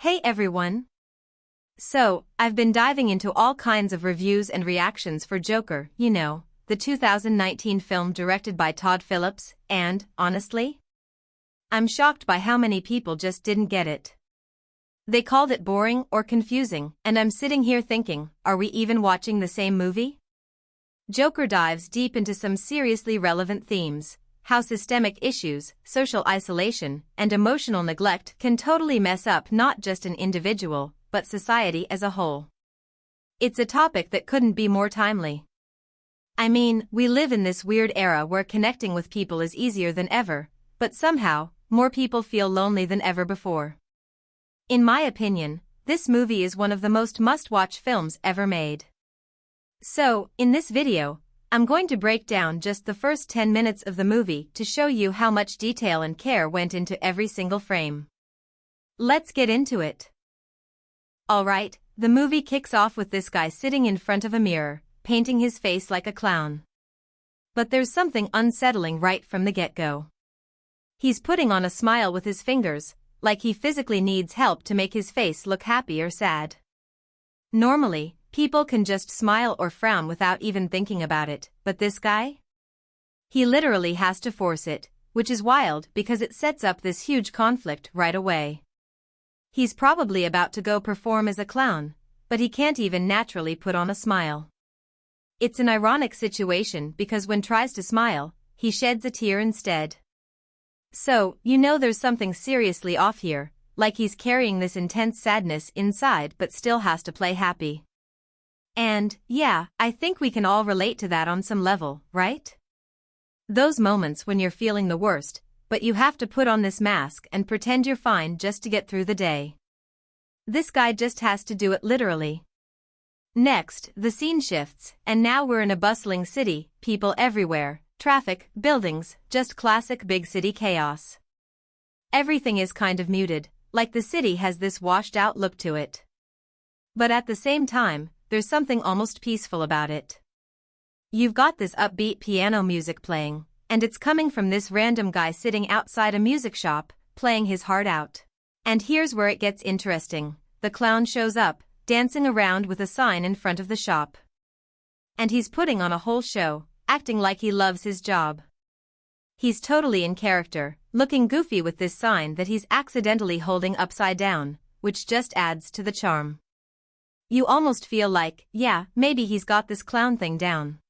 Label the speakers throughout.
Speaker 1: Hey everyone! So, I've been diving into all kinds of reviews and reactions for Joker, the 2019 film directed by Todd Phillips, and, honestly, I'm shocked by how many people just didn't get it. They called it boring or confusing, and I'm sitting here thinking, are we even watching the same movie? Joker dives deep into some seriously relevant themes: how systemic issues, social isolation, and emotional neglect can totally mess up not just an individual, but society as a whole. It's a topic that couldn't be more timely. I mean, we live in this weird era where connecting with people is easier than ever, but somehow, more people feel lonely than ever before. In my opinion, this movie is one of the most must-watch films ever made. So, in this video, I'm going to break down just the first 10 minutes of the movie to show you how much detail and care went into every single frame. Let's get into it. Alright, the movie kicks off with this guy sitting in front of a mirror, painting his face like a clown. But there's something unsettling right from the get-go. He's putting on a smile with his fingers, like he physically needs help to make his face look happy or sad. Normally, people can just smile or frown without even thinking about it, but this guy? He literally has to force it, which is wild because it sets up this huge conflict right away. He's probably about to go perform as a clown, but he can't even naturally put on a smile. It's an ironic situation because when tries to smile, he sheds a tear instead. So, there's something seriously off here, like he's carrying this intense sadness inside but still has to play happy. And, yeah, I think we can all relate to that on some level, right? Those moments when you're feeling the worst, but you have to put on this mask and pretend you're fine just to get through the day. This guy just has to do it literally. Next, the scene shifts, and now we're in a bustling city, people everywhere, traffic, buildings, just classic big city chaos. Everything is kind of muted, like the city has this washed-out look to it. But at the same time, there's something almost peaceful about it. You've got this upbeat piano music playing, and it's coming from this random guy sitting outside a music shop, playing his heart out. And here's where it gets interesting. The clown shows up, dancing around with a sign in front of the shop. And he's putting on a whole show, acting like he loves his job. He's totally in character, looking goofy with this sign that he's accidentally holding upside down, which just adds to the charm. You almost feel like, yeah, maybe he's got this clown thing down.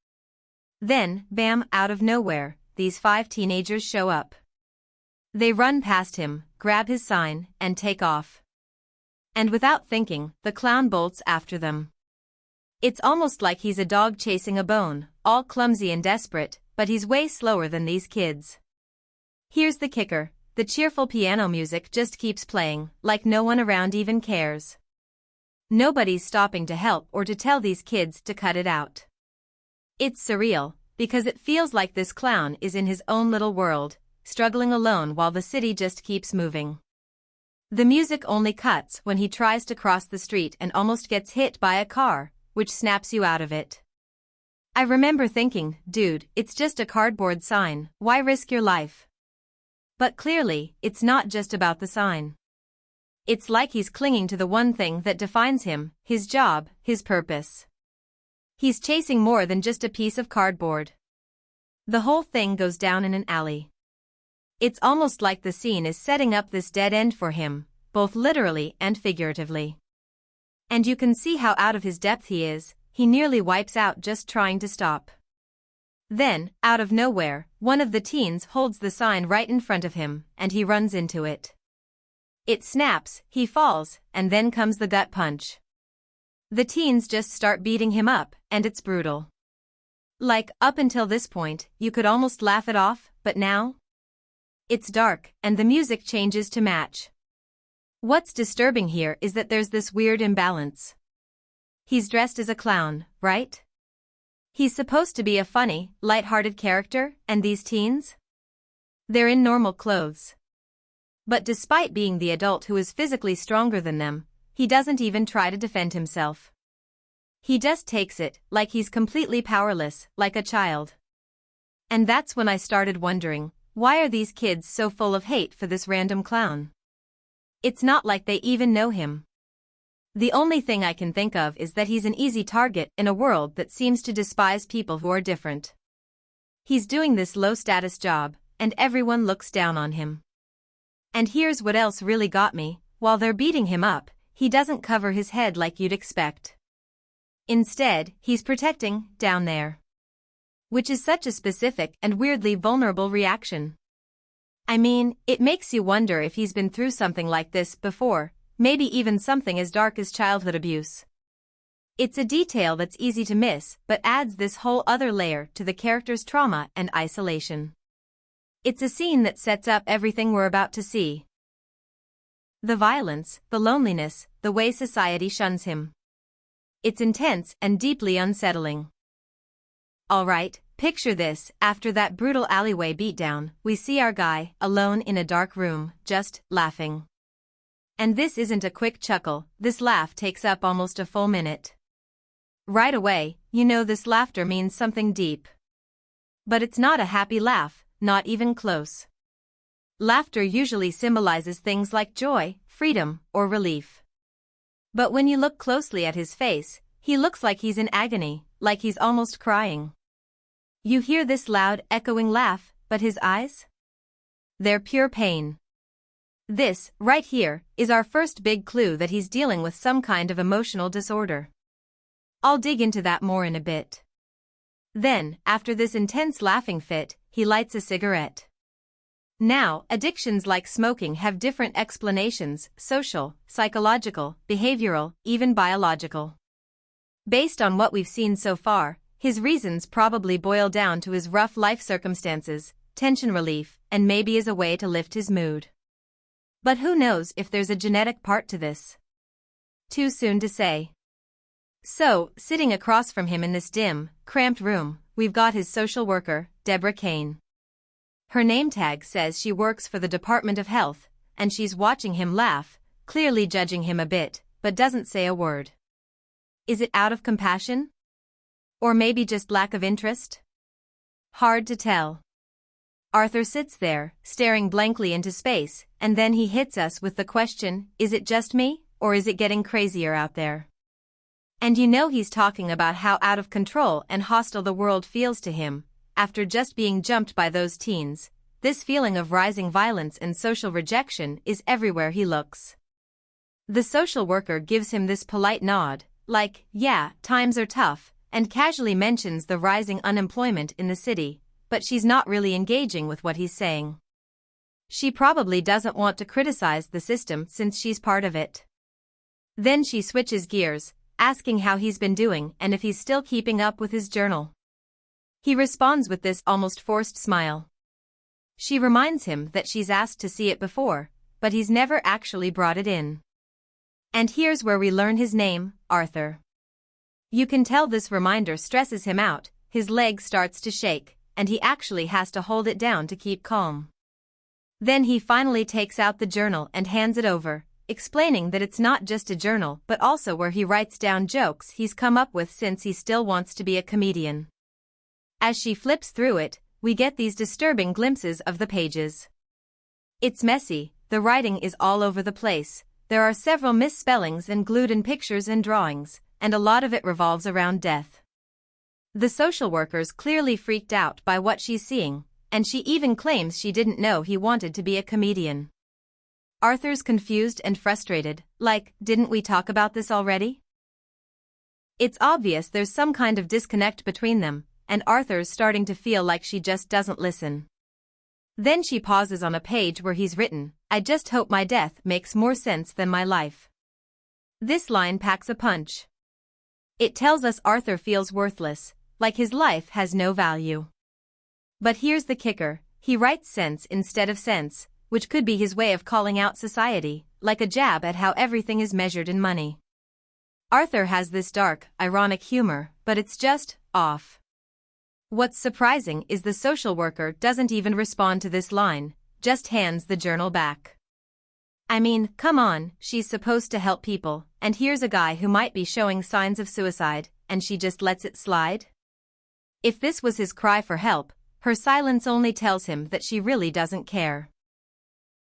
Speaker 1: Then, bam, out of nowhere, these 5 teenagers show up. They run past him, grab his sign, and take off. And without thinking, the clown bolts after them. It's almost like he's a dog chasing a bone, all clumsy and desperate, but he's way slower than these kids. Here's the kicker: the cheerful piano music just keeps playing, like no one around even cares. Nobody's stopping to help or to tell these kids to cut it out. It's surreal, because it feels like this clown is in his own little world, struggling alone while the city just keeps moving. The music only cuts when he tries to cross the street and almost gets hit by a car, which snaps you out of it. I remember thinking, dude, it's just a cardboard sign, why risk your life? But clearly, it's not just about the sign. It's like he's clinging to the one thing that defines him, his job, his purpose. He's chasing more than just a piece of cardboard. The whole thing goes down in an alley. It's almost like the scene is setting up this dead end for him, both literally and figuratively. And you can see how out of his depth he is, he nearly wipes out just trying to stop. Then, out of nowhere, one of the teens holds the sign right in front of him, and he runs into it. It snaps, he falls, and then comes the gut punch. The teens just start beating him up, and it's brutal. Like, up until this point, you could almost laugh it off, but now? It's dark, and the music changes to match. What's disturbing here is that there's this weird imbalance. He's dressed as a clown, right? He's supposed to be a funny, light-hearted character, and these teens? They're in normal clothes. But despite being the adult who is physically stronger than them, he doesn't even try to defend himself. He just takes it, like he's completely powerless, like a child. And that's when I started wondering, why are these kids so full of hate for this random clown? It's not like they even know him. The only thing I can think of is that he's an easy target in a world that seems to despise people who are different. He's doing this low-status job, and everyone looks down on him. And here's what else really got me: while they're beating him up, he doesn't cover his head like you'd expect. Instead, he's protecting down there. Which is such a specific and weirdly vulnerable reaction. I mean, it makes you wonder if he's been through something like this before, maybe even something as dark as childhood abuse. It's a detail that's easy to miss, but adds this whole other layer to the character's trauma and isolation. It's a scene that sets up everything we're about to see. The violence, the loneliness, the way society shuns him. It's intense and deeply unsettling. Alright, picture this: after that brutal alleyway beatdown, we see our guy, alone in a dark room, just laughing. And this isn't a quick chuckle, this laugh takes up almost a full minute. Right away, you know this laughter means something deep. But it's not a happy laugh, not even close. Laughter usually symbolizes things like joy, freedom, or relief. But when you look closely at his face, he looks like he's in agony, like he's almost crying. You hear this loud, echoing laugh, but his eyes? They're pure pain. This, right here, is our first big clue that he's dealing with some kind of emotional disorder. I'll dig into that more in a bit. Then, after this intense laughing fit, he lights a cigarette. Now, addictions like smoking have different explanations: social, psychological, behavioral, even biological. Based on what we've seen so far, his reasons probably boil down to his rough life circumstances, tension relief, and maybe as a way to lift his mood. But who knows if there's a genetic part to this? Too soon to say. So, sitting across from him in this dim, cramped room, we've got his social worker, Deborah Kane. Her name tag says she works for the Department of Health, and she's watching him laugh, clearly judging him a bit, but doesn't say a word. Is it out of compassion? Or maybe just lack of interest? Hard to tell. Arthur sits there, staring blankly into space, and then he hits us with the question: is it just me, or is it getting crazier out there? And you know he's talking about how out of control and hostile the world feels to him, after just being jumped by those teens. This feeling of rising violence and social rejection is everywhere he looks. The social worker gives him this polite nod, like, yeah, times are tough, and casually mentions the rising unemployment in the city, but she's not really engaging with what he's saying. She probably doesn't want to criticize the system since she's part of it. Then she switches gears, asking how he's been doing and if he's still keeping up with his journal. He responds with this almost forced smile. She reminds him that she's asked to see it before, but he's never actually brought it in. And here's where we learn his name, Arthur. You can tell this reminder stresses him out, his leg starts to shake, and he actually has to hold it down to keep calm. Then he finally takes out the journal and hands it over, explaining that it's not just a journal but also where he writes down jokes he's come up with since he still wants to be a comedian. As she flips through it, we get these disturbing glimpses of the pages. It's messy, the writing is all over the place, there are several misspellings and glued-in pictures and drawings, and a lot of it revolves around death. The social worker's clearly freaked out by what she's seeing, and she even claims she didn't know he wanted to be a comedian. Arthur's confused and frustrated, like, didn't we talk about this already? It's obvious there's some kind of disconnect between them, and Arthur's starting to feel like she just doesn't listen. Then she pauses on a page where he's written, "I just hope my death makes more sense than my life." This line packs a punch. It tells us Arthur feels worthless, like his life has no value. But here's the kicker, he writes sense instead of sense, which could be his way of calling out society, like a jab at how everything is measured in money. Arthur has this dark, ironic humor, but it's just off. What's surprising is the social worker doesn't even respond to this line, just hands the journal back. I mean, come on, she's supposed to help people, and here's a guy who might be showing signs of suicide, and she just lets it slide? If this was his cry for help, her silence only tells him that she really doesn't care.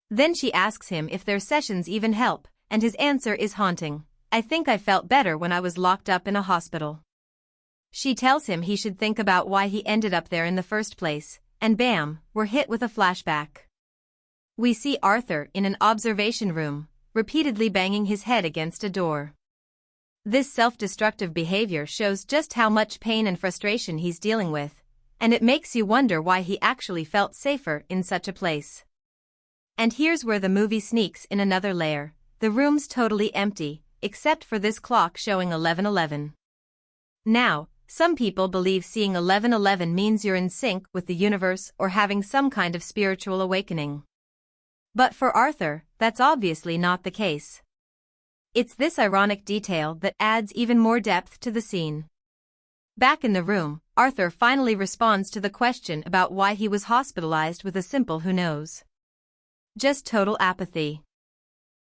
Speaker 1: Then she asks him if their sessions even help, and his answer is haunting. I think I felt better when I was locked up in a hospital. She tells him he should think about why he ended up there in the first place, and bam, we're hit with a flashback. We see Arthur in an observation room, repeatedly banging his head against a door. This self-destructive behavior shows just how much pain and frustration he's dealing with, and it makes you wonder why he actually felt safer in such a place. And here's where the movie sneaks in another layer. The room's totally empty, except for this clock showing 11:11. Now, some people believe seeing 11:11 means you're in sync with the universe or having some kind of spiritual awakening. But for Arthur, that's obviously not the case. It's this ironic detail that adds even more depth to the scene. Back in the room, Arthur finally responds to the question about why he was hospitalized with a simple "who knows?" Just total apathy.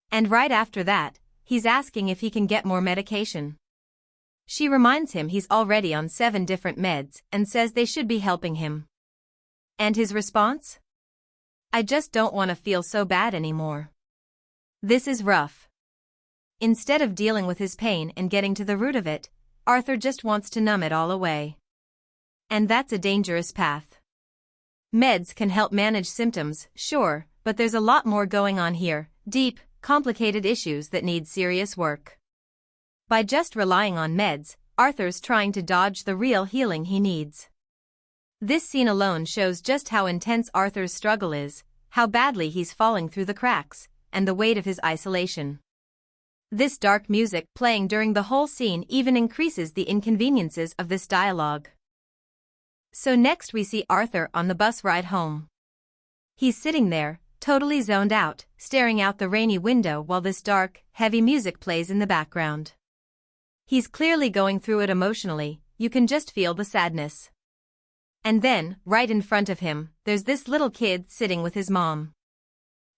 Speaker 1: And right after that, he's asking if he can get more medication. She reminds him he's already on 7 different meds and says they should be helping him. And his response? I just don't want to feel so bad anymore. This is rough. Instead of dealing with his pain and getting to the root of it, Arthur just wants to numb it all away. And that's a dangerous path. Meds can help manage symptoms, sure, but there's a lot more going on here, deep, complicated issues that need serious work. By just relying on meds, Arthur's trying to dodge the real healing he needs. This scene alone shows just how intense Arthur's struggle is, how badly he's falling through the cracks, and the weight of his isolation. This dark music playing during the whole scene even increases the inconveniences of this dialogue. So next we see Arthur on the bus ride home. He's sitting there, totally zoned out, staring out the rainy window while this dark, heavy music plays in the background. He's clearly going through it emotionally, you can just feel the sadness. And then, right in front of him, there's this little kid sitting with his mom.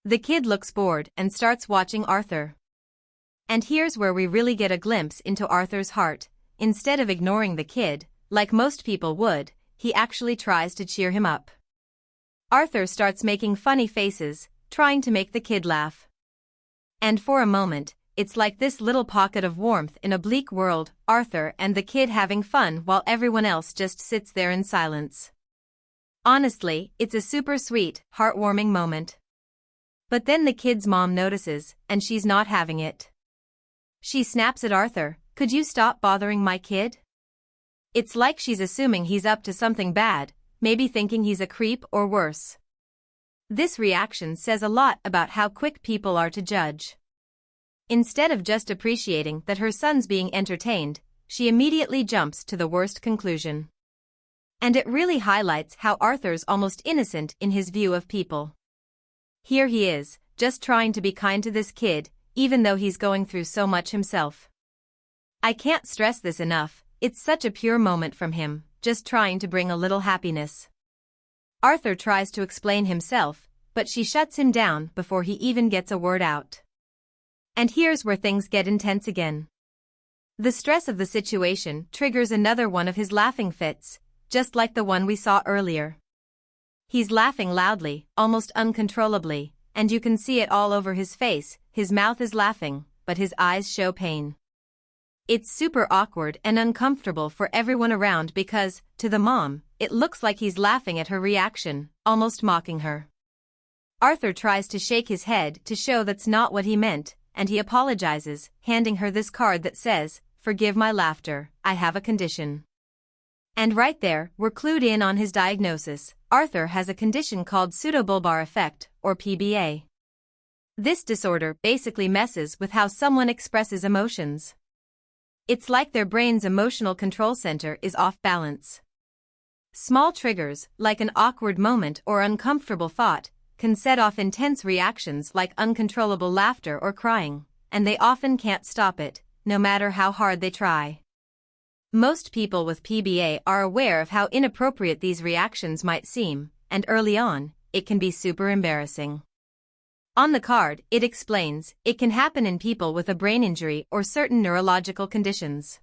Speaker 1: The kid looks bored and starts watching Arthur. And here's where we really get a glimpse into Arthur's heart. Instead of ignoring the kid, like most people would, he actually tries to cheer him up. Arthur starts making funny faces, trying to make the kid laugh. And for a moment, it's like this little pocket of warmth in a bleak world, Arthur and the kid having fun while everyone else just sits there in silence. Honestly, it's a super sweet, heartwarming moment. But then the kid's mom notices, and she's not having it. She snaps at Arthur, "Could you stop bothering my kid?" It's like she's assuming he's up to something bad, maybe thinking he's a creep or worse. This reaction says a lot about how quick people are to judge. Instead of just appreciating that her son's being entertained, she immediately jumps to the worst conclusion. And it really highlights how Arthur's almost innocent in his view of people. Here he is, just trying to be kind to this kid, even though he's going through so much himself. I can't stress this enough, it's such a pure moment from him, just trying to bring a little happiness. Arthur tries to explain himself, but she shuts him down before he even gets a word out. And here's where things get intense again. The stress of the situation triggers another one of his laughing fits, just like the one we saw earlier. He's laughing loudly, almost uncontrollably, and you can see it all over his face. His mouth is laughing, but his eyes show pain. It's super awkward and uncomfortable for everyone around because, to the mom, it looks like he's laughing at her reaction, almost mocking her. Arthur tries to shake his head to show that's not what he meant, and he apologizes, handing her this card that says, "Forgive my laughter, I have a condition." And right there, we're clued in on his diagnosis. Arthur has a condition called pseudobulbar affect, or PBA. This disorder basically messes with how someone expresses emotions. It's like their brain's emotional control center is off balance. Small triggers, like an awkward moment or uncomfortable thought, can set off intense reactions like uncontrollable laughter or crying, and they often can't stop it, no matter how hard they try. Most people with PBA are aware of how inappropriate these reactions might seem, and early on, it can be super embarrassing. On the card, it explains, it can happen in people with a brain injury or certain neurological conditions.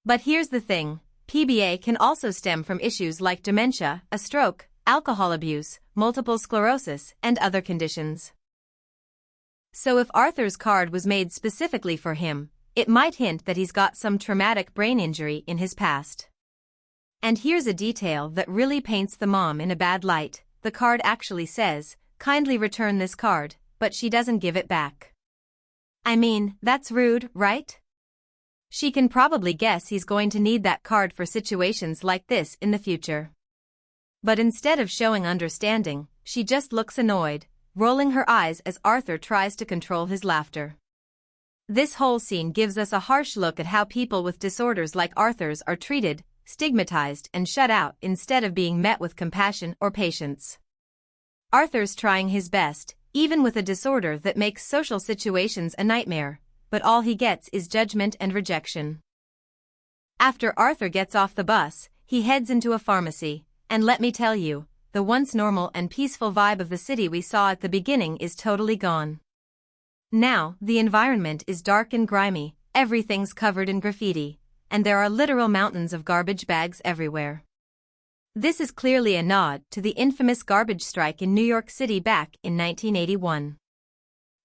Speaker 1: But here's the thing, PBA can also stem from issues like dementia, a stroke, alcohol abuse, multiple sclerosis, and other conditions. So if Arthur's card was made specifically for him, it might hint that he's got some traumatic brain injury in his past. And here's a detail that really paints the mom in a bad light. The card actually says, "Kindly return this card," but she doesn't give it back. I mean, that's rude, right? She can probably guess he's going to need that card for situations like this in the future. But instead of showing understanding, she just looks annoyed, rolling her eyes as Arthur tries to control his laughter. This whole scene gives us a harsh look at how people with disorders like Arthur's are treated, stigmatized and shut out instead of being met with compassion or patience. Arthur's trying his best, even with a disorder that makes social situations a nightmare, but all he gets is judgment and rejection. After Arthur gets off the bus, he heads into a pharmacy, and let me tell you, the once normal and peaceful vibe of the city we saw at the beginning is totally gone. Now, the environment is dark and grimy, everything's covered in graffiti, and there are literal mountains of garbage bags everywhere. This is clearly a nod to the infamous garbage strike in New York City back in 1981.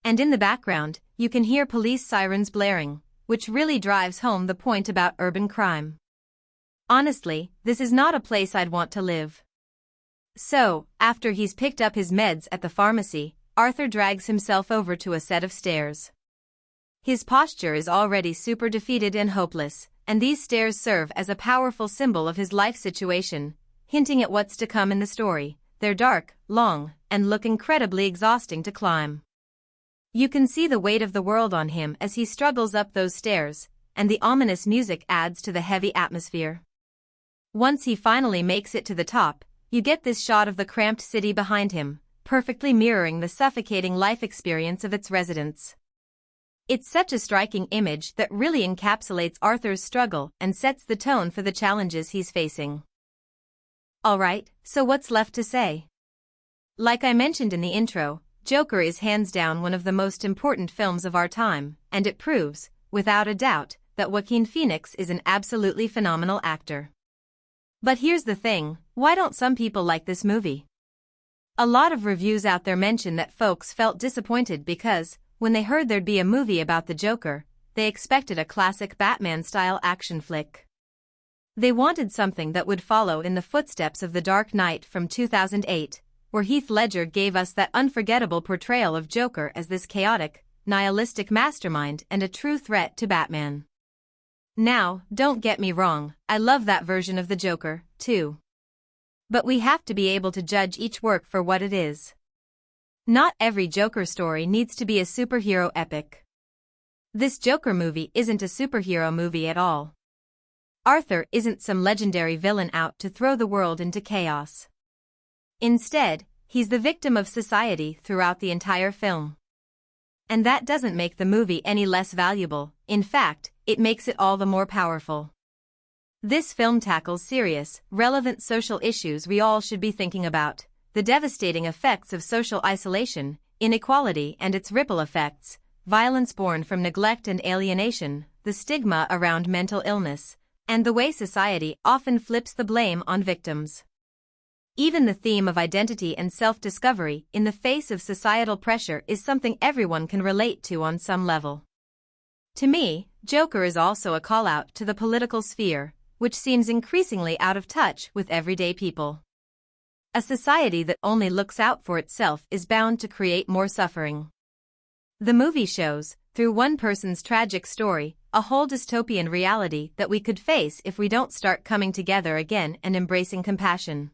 Speaker 1: And in the background, you can hear police sirens blaring, which really drives home the point about urban crime. Honestly, this is not a place I'd want to live. So, after he's picked up his meds at the pharmacy, Arthur drags himself over to a set of stairs. His posture is already super defeated and hopeless, and these stairs serve as a powerful symbol of his life situation, hinting at what's to come in the story. They're dark, long, and look incredibly exhausting to climb. You can see the weight of the world on him as he struggles up those stairs, and the ominous music adds to the heavy atmosphere. Once he finally makes it to the top, you get this shot of the cramped city behind him, perfectly mirroring the suffocating life experience of its residents. It's such a striking image that really encapsulates Arthur's struggle and sets the tone for the challenges he's facing. Alright, so what's left to say? Like I mentioned in the intro, Joker is hands down one of the most important films of our time, and it proves, without a doubt, that Joaquin Phoenix is an absolutely phenomenal actor. But here's the thing, why don't some people like this movie? A lot of reviews out there mention that folks felt disappointed because, when they heard there'd be a movie about the Joker, they expected a classic Batman-style action flick. They wanted something that would follow in the footsteps of The Dark Knight from 2008, where Heath Ledger gave us that unforgettable portrayal of Joker as this chaotic, nihilistic mastermind and a true threat to Batman. Now, don't get me wrong, I love that version of the Joker, too. But we have to be able to judge each work for what it is. Not every Joker story needs to be a superhero epic. This Joker movie isn't a superhero movie at all. Arthur isn't some legendary villain out to throw the world into chaos. Instead, he's the victim of society throughout the entire film. And that doesn't make the movie any less valuable, in fact, it makes it all the more powerful. This film tackles serious, relevant social issues we all should be thinking about, the devastating effects of social isolation, inequality and its ripple effects, violence born from neglect and alienation, the stigma around mental illness, and the way society often flips the blame on victims. Even the theme of identity and self-discovery in the face of societal pressure is something everyone can relate to on some level. To me, Joker is also a call-out to the political sphere, which seems increasingly out of touch with everyday people. A society that only looks out for itself is bound to create more suffering. The movie shows, through one person's tragic story, a whole dystopian reality that we could face if we don't start coming together again and embracing compassion.